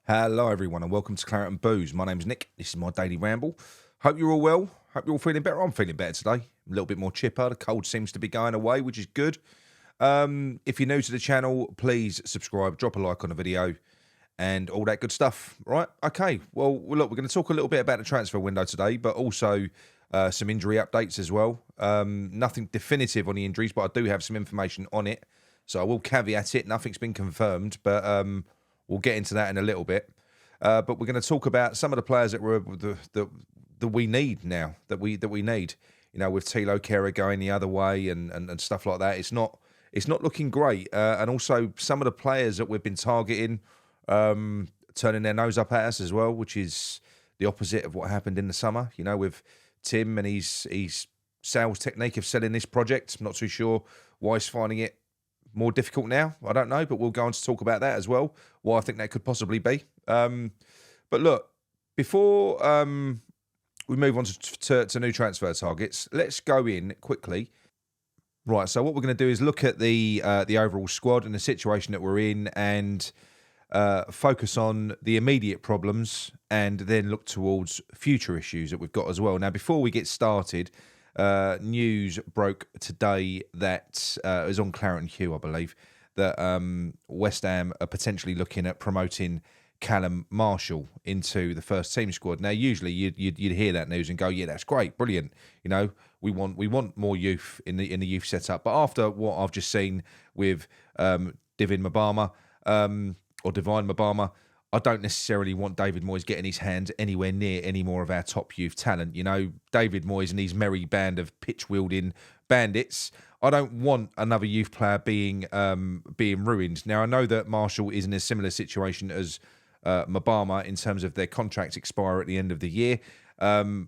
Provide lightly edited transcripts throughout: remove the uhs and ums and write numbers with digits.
Hello, everyone, and welcome to Claret and Booze. My name's Nick. This is my daily ramble. Hope you're all well. Hope you're all feeling better. I'm feeling better today. A little bit more chipper. The cold seems to be going away, which is good. If you're new to the channel, please subscribe, drop a like on the video, and all that good stuff. Right? Okay. Well, look, we're going to talk a little bit about the transfer window today, but also some injury updates as well. Nothing definitive on the injuries, but I do have some information on it. So I will caveat it. Nothing's been confirmed, but we'll get into that in a little bit. But we're going to talk about some of the players that we need now, that we need. You know, with Tilo Kehrer going the other way and stuff like that. It's not looking great. And also some of the players that we've been targeting turning their nose up at us as well, which is the opposite of what happened in the summer. You know, with Tim and his sales technique of selling this project. I'm not too sure why he's finding it more difficult now. I don't know, but we'll go on to talk about that as well, why I think that could possibly be. But look, before we move on to new transfer targets, let's go in quickly. Right, so what we're going to do is look at the overall squad and the situation that we're in, and focus on the immediate problems, and then look towards future issues that we've got as well. Now, before we get started, news broke today that it was on Claret and Hugh, I believe, that West Ham are potentially looking at promoting Callum Marshall into the first team squad. Now, usually you'd hear that news and go, "Yeah, that's great, brilliant." You know, we want more youth in the youth setup. But after what I've just seen with Divine Mabama, I don't necessarily want David Moyes getting his hands anywhere near any more of our top youth talent. You know, David Moyes and his merry band of pitch-wielding bandits. I don't want another youth player being ruined. Now, I know that Marshall is in a similar situation as Mabama in terms of their contracts expire at the end of the year. But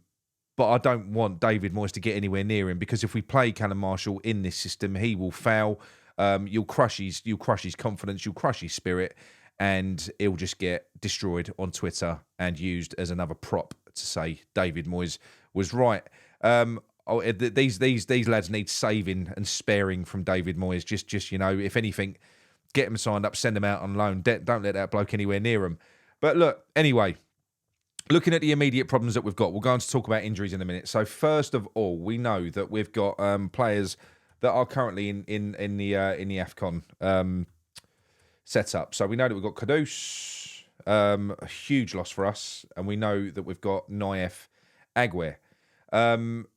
I don't want David Moyes to get anywhere near him, because if we play Callum Marshall in this system, he will fail. You'll crush his confidence, you'll crush his spirit, and he'll just get destroyed on Twitter and used as another prop to say David Moyes was right. These lads need saving and sparing from David Moyes. Just you know, if anything, get them signed up, send them out on loan. Don't let that bloke anywhere near them. But look, anyway, looking at the immediate problems that we've got, we're going to talk about injuries in a minute. So first of all, we know that we've got players that are currently in the AFCON setup. So we know that we've got Kudus, a huge loss for us, and we know that we've got Naif Aguirre. And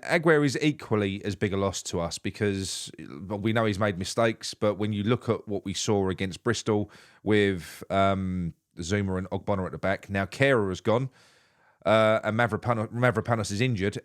Aguirre is equally as big a loss to us, because we know he's made mistakes, but when you look at what we saw against Bristol with Zuma and Ogbonna at the back, now Kehrer has gone, and Mavropanos is injured.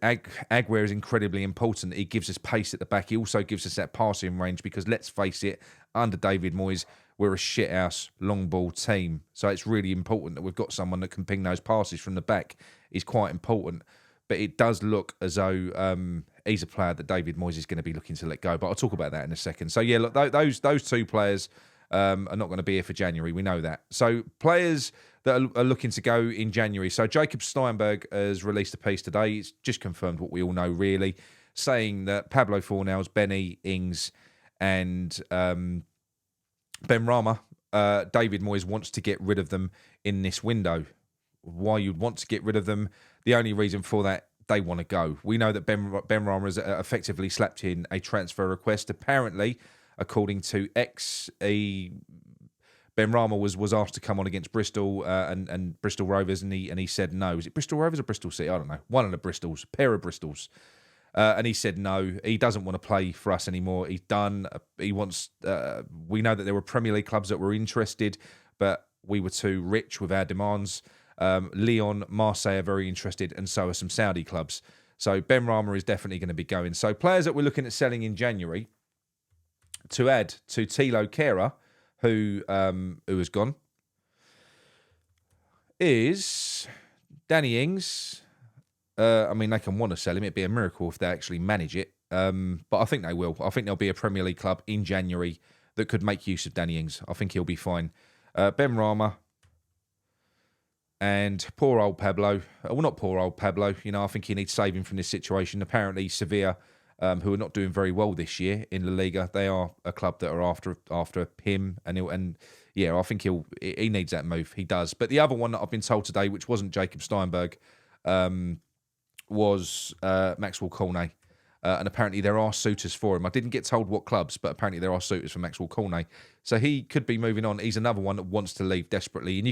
Aguirre is incredibly important. He gives us pace at the back. He also gives us that passing range, because let's face it, under David Moyes, we're a shithouse long ball team. So it's really important that we've got someone that can ping those passes from the back. Is quite important. But it does look as though he's a player that David Moyes is going to be looking to let go. But I'll talk about that in a second. So yeah, look, those two players are not going to be here for January. We know that. So players that are looking to go in January. So Jacob Steinberg has released a piece today. It's just confirmed what we all know, really, saying that Pablo Fornals, Benny, Ings, and Ben Rama, David Moyes wants to get rid of them in this window. Why you'd want to get rid of them? The only reason for that, they want to go. We know that Ben Rama has effectively slapped in a transfer request. Apparently, according to Ben Rama was asked to come on against Bristol and Bristol Rovers, and he said no. Is it Bristol Rovers or Bristol City? I don't know. One of the Bristols, pair of Bristols. And he said no, he doesn't want to play for us anymore. He's done. He wants. We know that there were Premier League clubs that were interested, but we were too rich with our demands. Lyon, Marseille are very interested, and so are some Saudi clubs. So Ben Rama is definitely going to be going. So players that we're looking at selling in January, to add to Tilo Kehrer, who has gone, is Danny Ings. I mean, they can want to sell him. It'd be a miracle if they actually manage it. But I think they will. I think there'll be a Premier League club in January that could make use of Danny Ings. I think he'll be fine. Ben Rama and poor old Pablo. Well, not poor old Pablo. You know, I think he needs saving from this situation. Apparently, Sevilla, who are not doing very well this year in La Liga, they are a club that are after him, and yeah, I think he needs that move. He does. But the other one that I've been told today, which wasn't Jacob Steinberg, was Maxwell Cornet. And apparently there are suitors for him. I didn't get told what clubs, but apparently there are suitors for Maxwell Cornet. So he could be moving on. He another one that wants to leave desperately, and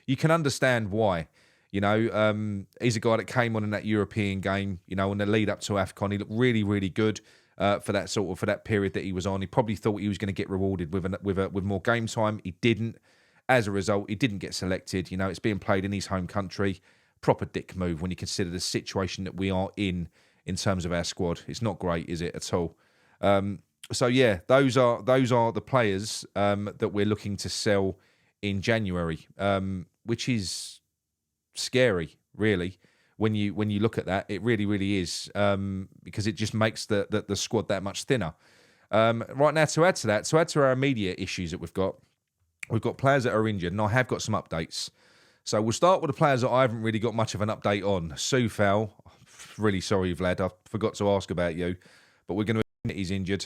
you can understand why. You know, he's a guy that came on in that European game. You know, in the lead up to AFCON, he looked really, really good for that period that he was on. He probably thought he was going to get rewarded with more game time. He didn't. As a result, he didn't get selected. You know, it's being played in his home country. Proper dick move when you consider the situation that we are in terms of our squad. It's not great, is it, at all? So yeah, those are the players that we're looking to sell in January, which is scary, really. When you look at that, it really, really is, because it just makes the squad that much thinner. Right now, to add to our immediate issues that we've got players that are injured, and I have got some updates. So we'll start with the players that I haven't really got much of an update on. Soufal, really sorry, Vlad, I forgot to ask about you, but we're going to admit he's injured.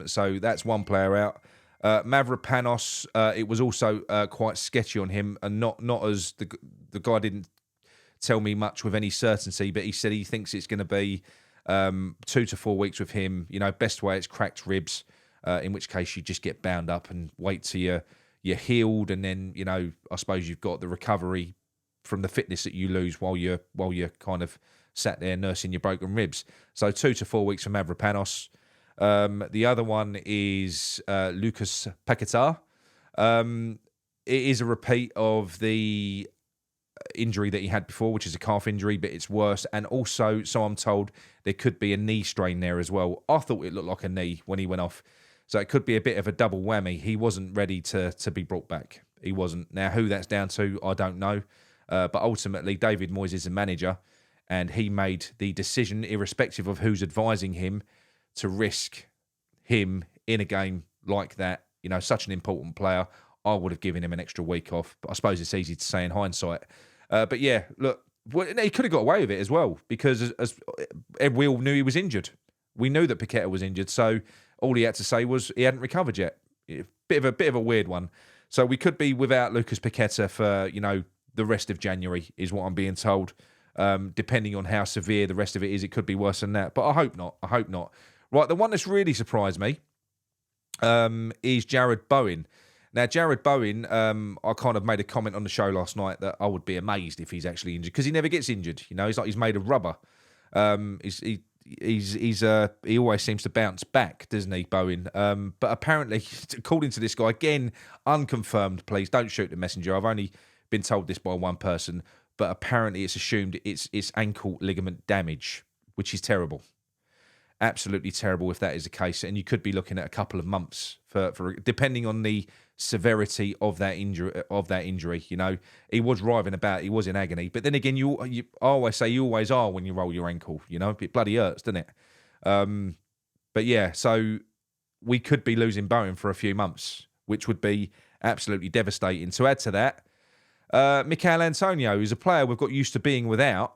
So that's one player out. Mavropanos, it was also quite sketchy on him, and not as the guy didn't tell me much with any certainty, but he said he thinks it's going to be 2 to 4 weeks with him. You know, best way it's cracked ribs, in which case you just get bound up and wait till you're healed, and then, you know, I suppose you've got the recovery from the fitness that you lose while you're kind of sat there nursing your broken ribs. So 2 to 4 weeks for Mavropanos. The other one is Lucas Paquetá. It is a repeat of the injury that he had before, which is a calf injury, but it's worse. And also, so I'm told, there could be a knee strain there as well. I thought it looked like a knee when he went off. So it could be a bit of a double whammy. He wasn't ready to be brought back. He wasn't. Now, who that's down to, I don't know. But ultimately, David Moyes is the manager, and he made the decision, irrespective of who's advising him, to risk him in a game like that. You know, such an important player. I would have given him an extra week off, but I suppose it's easy to say in hindsight. But yeah, look, he could have got away with it as well, because as we all knew he was injured. We knew that Paqueta was injured, so all he had to say was he hadn't recovered yet. Bit of a weird one. So we could be without Lucas Paqueta for, you know, the rest of January, is what I'm being told. Depending on how severe the rest of it is, it could be worse than that. But I hope not. Right, the one that's really surprised me is Jared Bowen. Now, Jared Bowen, I kind of made a comment on the show last night that I would be amazed if he's actually injured, because he never gets injured. You know, he's like he's made of rubber. He always seems to bounce back, doesn't he, Bowen? But apparently, according to this guy, again, unconfirmed, please don't shoot the messenger. I've only been told this by one person, but apparently it's assumed it's ankle ligament damage, which is terrible. Absolutely terrible if that is the case. And you could be looking at a couple of months for depending on the severity of that injury. You know, he was writhing about, he was in agony. But then again, I always say you always are when you roll your ankle. You know, it bloody hurts, doesn't it? But yeah, so we could be losing Bowen for a few months, which would be absolutely devastating. To add to that, Michail Antonio is a player we've got used to being without,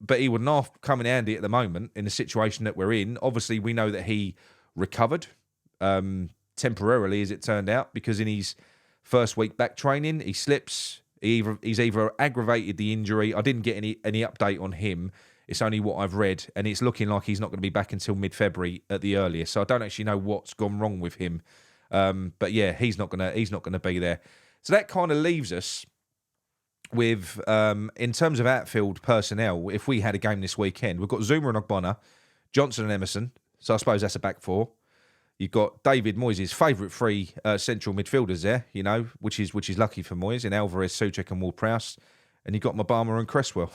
but he would not come in handy at the moment in the situation that we're in. Obviously, we know that he recovered temporarily, as it turned out, because in his first week back training, he slips. He's either aggravated the injury. I didn't get any update on him. It's only what I've read, and it's looking like he's not going to be back until mid-February at the earliest. So I don't actually know what's gone wrong with him. But yeah, he's not gonna be there. So that kind of leaves us with, in terms of outfield personnel, if we had a game this weekend, we've got Zuma and Ogbonna, Johnson and Emerson. So I suppose that's a back four. You've got David Moyes' favourite three central midfielders there, you know, which is lucky for Moyes, in Alvarez, Souček and Ward-Prowse. And you've got Mabama and Cresswell.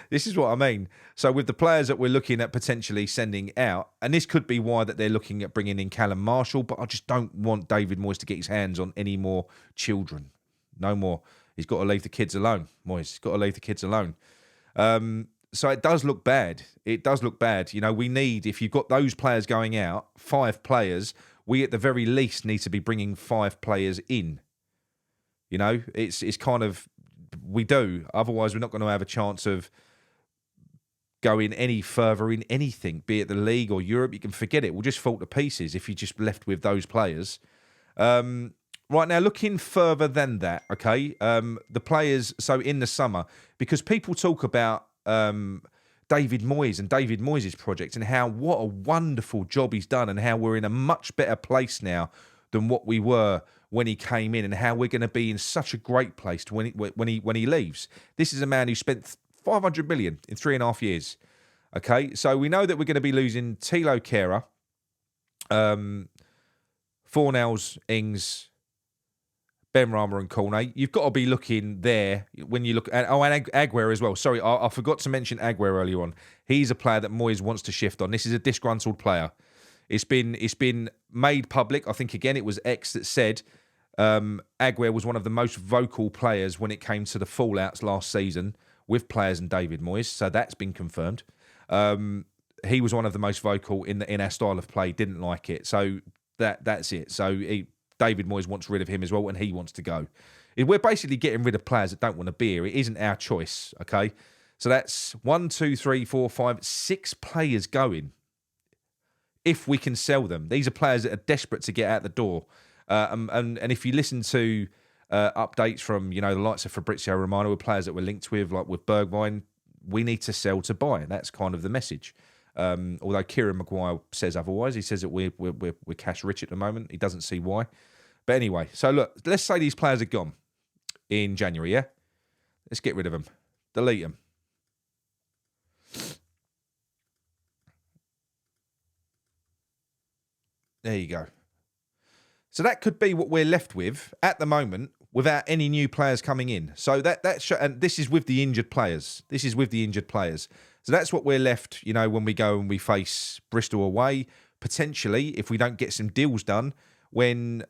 This is what I mean. So with the players that we're looking at potentially sending out, and this could be why that they're looking at bringing in Callum Marshall, but I just don't want David Moyes to get his hands on any more children. No more. He's got to leave the kids alone. Moyes, he's got to leave the kids alone. So it does look bad. It does look bad. You know, we need, if you've got those players going out, 5 players, we at the very least need to be bringing 5 players in. You know, it's kind of, we do. Otherwise, we're not going to have a chance of going any further in anything, be it the league or Europe. You can forget it. We'll just fall to pieces if you're just left with those players. Right now, looking further than that, okay, the players, so in the summer, because people talk about David Moyes and David Moyes' project and how what a wonderful job he's done and how we're in a much better place now than what we were when he came in and how we're going to be in such a great place when he leaves. This is a man who spent 500 million in 3.5 years. Okay, so we know that we're going to be losing Tilo Kehrer, Fornals, Ings, Ben Rama and Cornet. You've got to be looking there when you look at... Oh, and Aguero as well. Sorry, I forgot to mention Aguero earlier on. He's a player that Moyes wants to shift on. This is a disgruntled player. It's been made public. I think, again, it was X that said Aguero was one of the most vocal players when it came to the fallouts last season with players and David Moyes. So that's been confirmed. He was one of the most vocal in our style of play, didn't like it. So that's it. So David Moyes wants rid of him as well, and he wants to go. We're basically getting rid of players that don't want to be here. It isn't our choice, okay? So that's 1, 2, 3, 4, 5, 6 players going. If we can sell them, these are players that are desperate to get out the door. And if you listen to updates from the likes of Fabrizio Romano, with players that we're linked with, like with Bergwijn, we need to sell to buy. That's kind of the message. Although Kieran Maguire says otherwise. He says that we're cash rich at the moment. He doesn't see why. But anyway, so look, let's say these players are gone in January, yeah? Let's get rid of them. Delete them. There you go. So that could be what we're left with at the moment without any new players coming in. So and this is with the injured players. So that's what we're left, when we go and we face Bristol away, potentially, if we don't get some deals done, when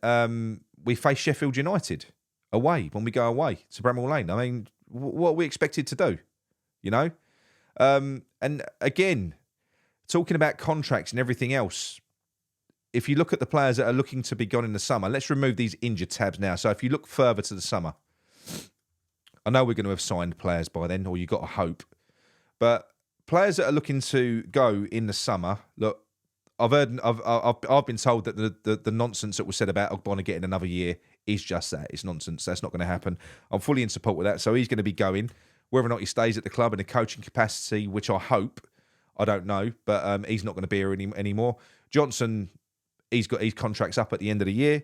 we face Sheffield United away, when we go away to Bramall Lane. I mean, what are we expected to do, And again, talking about contracts and everything else, if you look at the players that are looking to be gone in the summer, let's remove these injured tabs now. So if you look further to the summer, I know we're going to have signed players by then, or you've got to hope, but players that are looking to go in the summer, look, I've been told that the nonsense that was said about Ogbonna getting another year is just that. It's nonsense. That's not going to happen. I'm fully in support with that. So he's going to be going. Whether or not he stays at the club in a coaching capacity, which I hope, I don't know, but he's not going to be here anymore. Johnson, he's got his contracts up at the end of the year.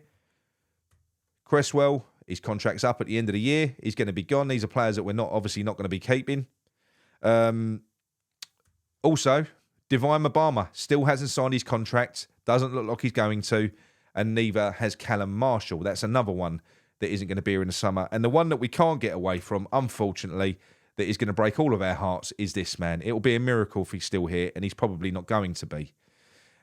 Cresswell, his contract's up at the end of the year. He's going to be gone. These are players that we're obviously not going to be keeping. Also, Divine Mabama still hasn't signed his contract, doesn't look like he's going to, and neither has Callum Marshall. That's another one that isn't going to be here in the summer. And the one that we can't get away from, unfortunately, that is going to break all of our hearts is this man. It will be a miracle if he's still here, and he's probably not going to be.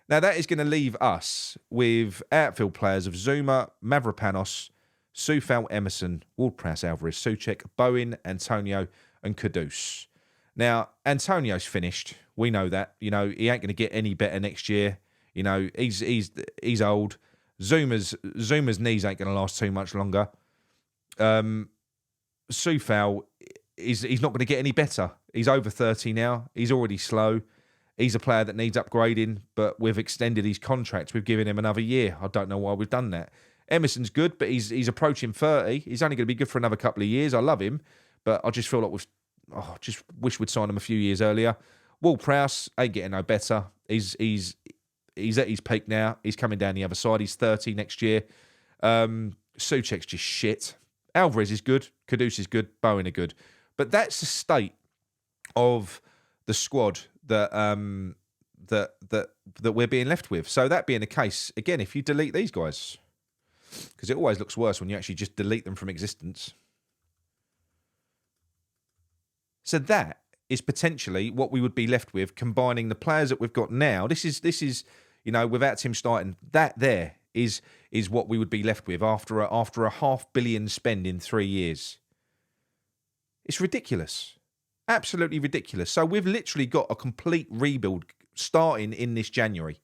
Now, that is going to leave us with outfield players of Zuma, Mavropanos, Soufal, Emerson, Ward-Prowse, Alvarez, Souček, Bowen, Antonio, and Kudus. Now, Antonio's finished. We know that. He ain't going to get any better next year. He's old. Zuma's knees ain't going to last too much longer. Soufal, he's not going to get any better. He's over 30 now. He's already slow. He's a player that needs upgrading, but we've extended his contract. We've given him another year. I don't know why we've done that. Emerson's good, but he's approaching 30. He's only going to be good for another couple of years. I love him, but I just feel like just wish we'd signed him a few years earlier. Ward-Prowse ain't getting no better. He's at his peak now. He's coming down the other side. He's 30 next year. Souček's just shit. Alvarez is good. Kudus is good. Bowen are good. But that's the state of the squad that we're being left with. So that being the case, again, if you delete these guys, because it always looks worse when you actually just delete them from existence. So that is potentially what we would be left with, combining the players that we've got now. This is without Tim starting, that there is what we would be left with after a $500 million spend in 3 years. It's ridiculous. Absolutely ridiculous. So we've literally got a complete rebuild starting in this January.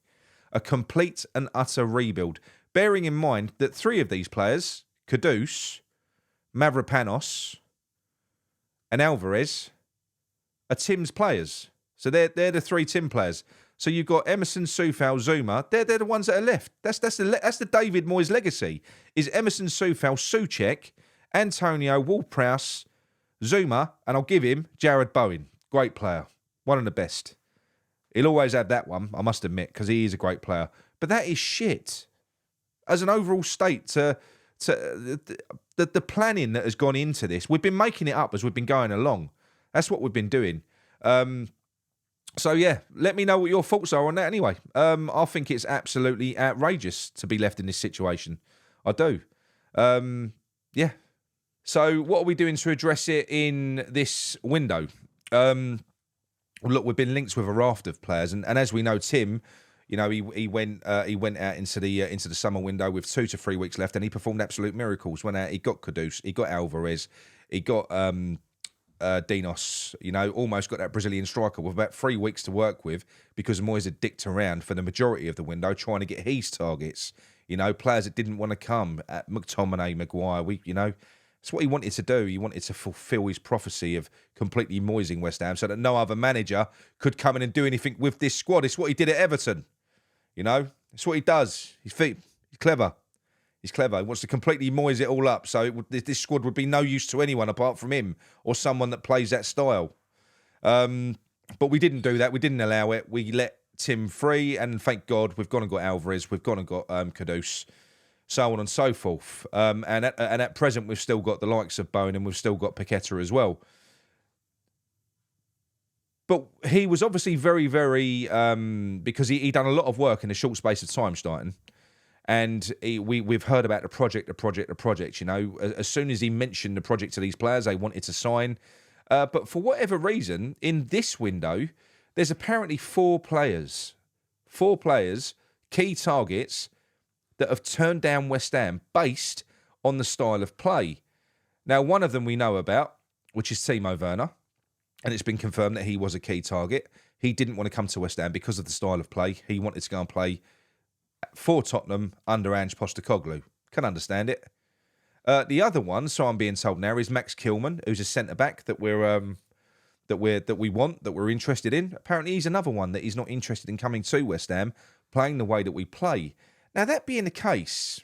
A complete and utter rebuild. Bearing in mind that 3 of these players, Kudus, Mavropanos, and Alvarez, are Tim's players. So they're the 3 Tim players. So you've got Emerson, Soufal, Zuma. They're the ones that are left. That's the David Moyes legacy. Is Emerson, Soufal, Souček, Antonio, Ward-Prowse, Zuma, and I'll give him Jared Bowen. Great player. One of the best. He'll always have that one, I must admit, because he is a great player. But that is shit. As an overall state, the planning that has gone into this, we've been making it up as we've been going along. That's what we've been doing. So, yeah, let me know what your thoughts are on that anyway. I think it's absolutely outrageous to be left in this situation. I do. Yeah. So what are we doing to address it in this window? Look, we've been linked with a raft of players, and as we know, Tim, you know, he went out into the summer window with 2 to 3 weeks left, and he performed absolute miracles. Went out, he got Kudus, he got Alvarez, he got Dinos. You know, almost got that Brazilian striker with about 3 weeks to work with because Moyes had dicked around for the majority of the window trying to get his targets. You know, players that didn't want to come at McTominay, Maguire. That's what he wanted to do. He wanted to fulfil his prophecy of completely Moyesing West Ham so that no other manager could come in and do anything with this squad. It's what he did at Everton. You know, it's what he does. He's clever. He's clever. He wants to completely Moyes it all up. So this squad would be no use to anyone apart from him or someone that plays that style. But we didn't do that. We didn't allow it. We let Tim free, and thank God we've gone and got Alvarez. We've gone and got Kudus. So on and so forth. And at present, we've still got the likes of Bowen and we've still got Paqueta as well. But he was obviously very, very... because he done a lot of work in a short space of time, Stein. And we've heard about the project. You know, as soon as he mentioned the project to these players, they wanted to sign. But for whatever reason, in this window, there's apparently four players, key targets, that have turned down West Ham based on the style of play. Now, one of them we know about, which is Timo Werner, and it's been confirmed that he was a key target. He didn't want to come to West Ham because of the style of play. He wanted to go and play for Tottenham under Ange Postecoglou. Can understand it. The other one, so I'm being told now, is Max Kilman, who's a centre-back that we want, that we're interested in. Apparently, he's another one that he's not interested in coming to West Ham, playing the way that we play. Now, that being the case,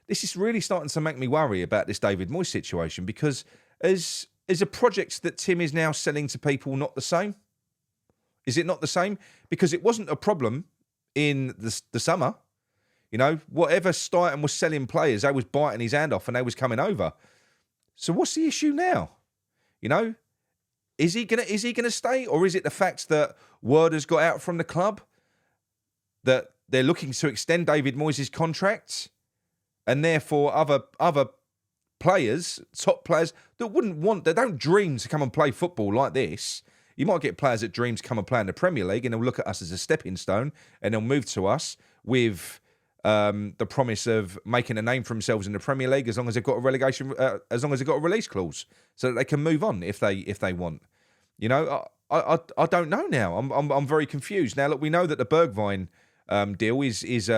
this is really starting to make me worry about this David Moyes situation because is a project that Tim is now selling to people not the same? Is it not the same? Because it wasn't a problem in the summer. You know, whatever Stein was selling players, they was biting his hand off and they was coming over. So what's the issue now? You know, is he gonna stay, or is it the fact that word has got out from the club that they're looking to extend David Moyes' contract, and therefore other players, top players, that don't dream to come and play football like this. You might get players that dream to come and play in the Premier League, and they'll look at us as a stepping stone, and they'll move to us with the promise of making a name for themselves in the Premier League as long as they've got a relegation, as long as they've got a release clause, so that they can move on if they want. You know, I don't know now. I'm very confused now. Look, we know that the Bergwijn deal is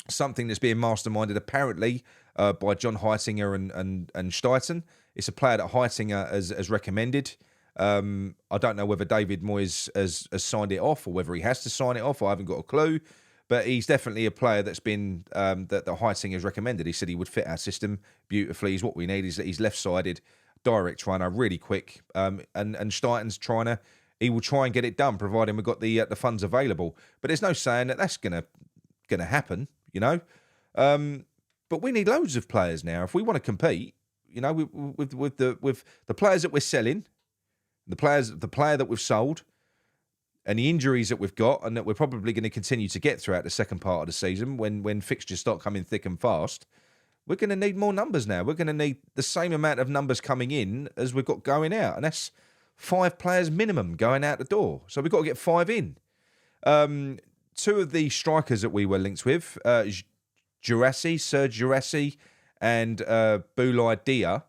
something that's being masterminded apparently by John Heitinger and Stuyten. It's a player that Heitinger has recommended. I don't know whether David Moyes has signed it off or whether he has to sign it off. I haven't got a clue. But he's definitely a player that's been that Heitinger has recommended. He said he would fit our system beautifully. He's what we need. He's left-sided, direct trainer, really quick. And Stuyten's he will try and get it done, providing we've got the funds available. But there's no saying that that's gonna happen, you know. But we need loads of players now if we want to compete. You know, with the players that we're selling, the player that we've sold, and the injuries that we've got, and that we're probably going to continue to get throughout the second part of the season when fixtures start coming thick and fast. We're going to need more numbers now. We're going to need the same amount of numbers coming in as we've got going out, and that's 5 players minimum going out the door. So we've got to get 5 in. 2 of the strikers that we were linked with, Serge Girassi, and Boulaye Dia,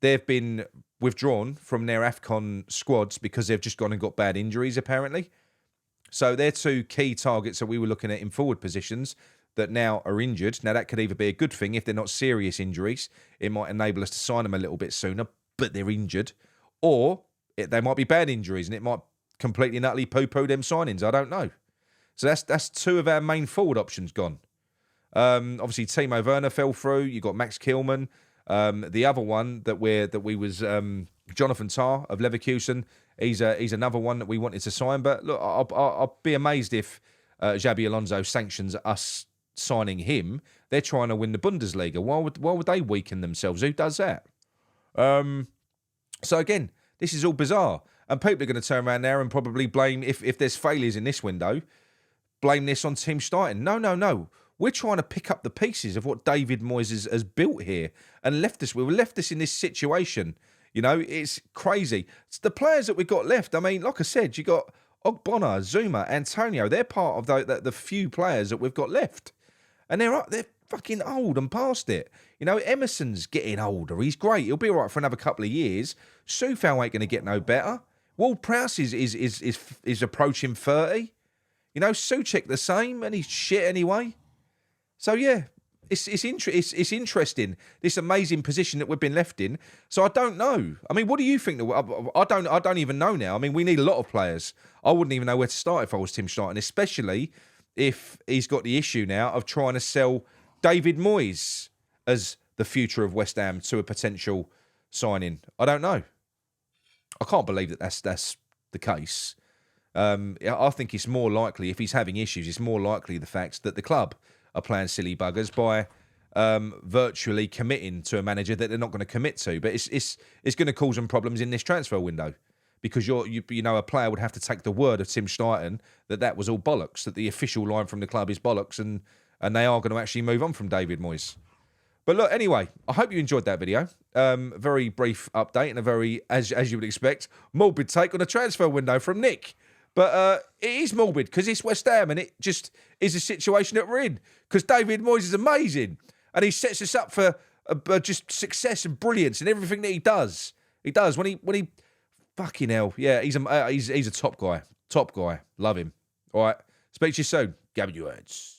they've been withdrawn from their AFCON squads because they've just gone and got bad injuries, apparently. So they're 2 key targets that we were looking at in forward positions that now are injured. Now, that could either be a good thing if they're not serious injuries. It might enable us to sign them a little bit sooner, but they're injured. Or they might be bad injuries, and it might completely and utterly poo-poo them signings. I don't know. So that's two of our main forward options gone. Obviously, Timo Werner fell through. You got Max Kilman. The other one that we was Jonathan Tah of Leverkusen. He's another one that we wanted to sign. But look, I'll be amazed if Xabi Alonso sanctions us signing him. They're trying to win the Bundesliga. Why would they weaken themselves? Who does that? So again, this is all bizarre. And people are going to turn around there and probably blame, if there's failures in this window, blame this on Tim Stein. No. We're trying to pick up the pieces of what David Moyes has built here and left us. We were left us in this situation. You know, it's crazy. It's the players that we've got left. I mean, like I said, you got Ogbonna, Zuma, Antonio. They're part of the few players that we've got left. And they're fucking old and past it. You know, Emerson's getting older. He's great. He'll be all right for another couple of years. Soufal ain't going to get no better. Ward-Prowse is approaching 30. You know, Souček the same, and he's shit anyway. So yeah, it's interesting, this amazing position that we've been left in. So I don't know. I mean, what do you think? I don't even know now. I mean, we need a lot of players. I wouldn't even know where to start if I was Tim Stein, especially if he's got the issue now of trying to sell David Moyes as the future of West Ham to a potential signing. I don't know. I can't believe that's the case. I think it's more likely, if he's having issues, it's more likely the fact that the club are playing silly buggers by virtually committing to a manager that they're not going to commit to. But it's going to cause them problems in this transfer window, because you know, a player would have to take the word of Tim Stein that was all bollocks, that the official line from the club is bollocks, and they are going to actually move on from David Moyes. But look, anyway, I hope you enjoyed that video. Very brief update and a very, as you would expect, morbid take on a transfer window from Nick. But it is morbid because it's West Ham, and it just is a situation that we're in. Because David Moyes is amazing, and he sets us up for just success and brilliance and everything that he does. He does when he fucking hell, yeah, he's a top guy, love him. All right, speak to you soon, Gavin Words.